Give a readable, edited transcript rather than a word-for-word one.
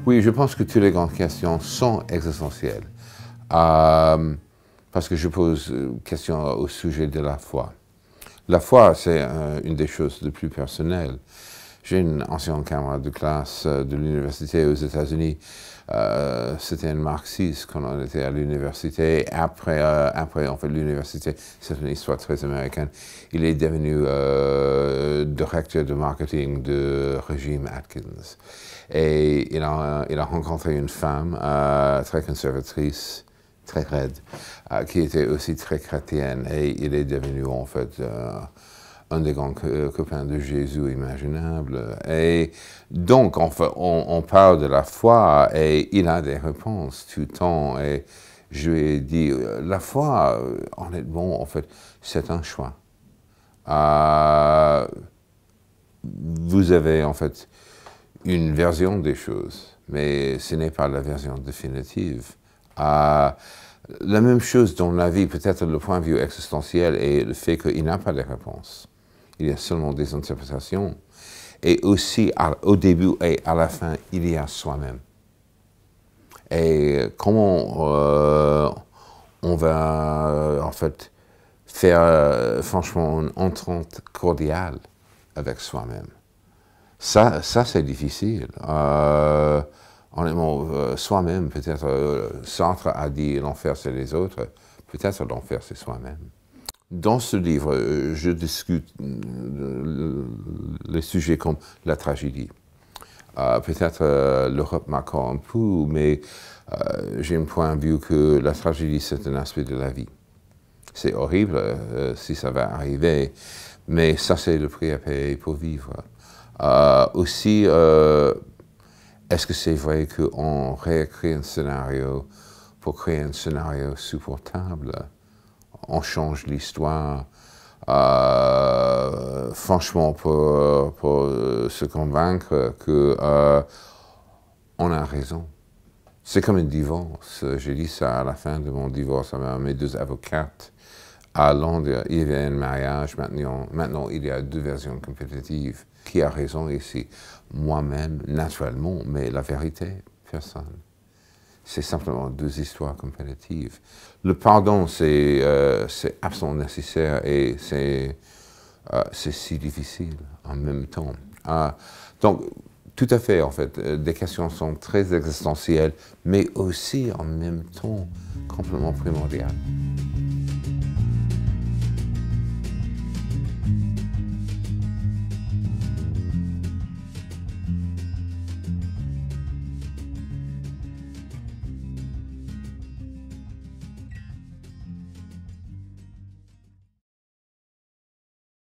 Oui, je pense que toutes les grandes questions sont existentielles. Parce que je pose question au sujet de la foi. La foi, c'est une des choses les plus personnelles. J'ai une ancienne camarade de classe de l'université aux États-Unis. C'était un marxiste quand on était à l'université. Après, en fait, l'université, c'est une histoire très américaine. Il est devenu directeur de marketing de régime Atkins. Et il a rencontré une femme très conservatrice, très raide, qui était aussi très chrétienne. Et il est devenu, en fait, un des grands copains de Jésus imaginable. Et donc, on parle de la foi et il a des réponses tout le temps. Et je lui ai dit, la foi, honnêtement, en fait, c'est un choix. Vous avez, en fait, une version des choses, mais ce n'est pas la version définitive. La même chose dans la vie, peut-être le point de vue existentiel et le fait qu'il n'a pas de réponse. Il y a seulement des interprétations. Et aussi, au début et à la fin, il y a soi-même. Et comment on va, en fait, faire, franchement, une entente cordiale avec soi-même. Ça c'est difficile. Honnêtement, soi-même, peut-être, Sartre a dit l'enfer c'est les autres, peut-être l'enfer c'est soi-même. Dans ce livre, je discute les sujets comme la tragédie. Peut-être l'Europe m'accorde un peu, mais j'ai un point de vue que la tragédie, c'est un aspect de la vie. C'est horrible si ça va arriver, mais ça, c'est le prix à payer pour vivre. Aussi, est-ce que c'est vrai qu'on réécrit un scénario pour créer un scénario supportable? On change l'histoire, franchement, pour se convaincre qu'on a raison. C'est comme un divorce. J'ai dit ça à la fin de mon divorce à mes deux avocates. À Londres, il y avait un mariage, maintenant il y a deux versions compétitives. Qui a raison ici? Moi-même, naturellement, mais la vérité, personne. C'est simplement deux histoires compétitives. Le pardon, c'est absolument nécessaire et c'est si difficile en même temps. Donc, tout à fait, en fait, des questions sont très existentielles, mais aussi en même temps complètement primordiales.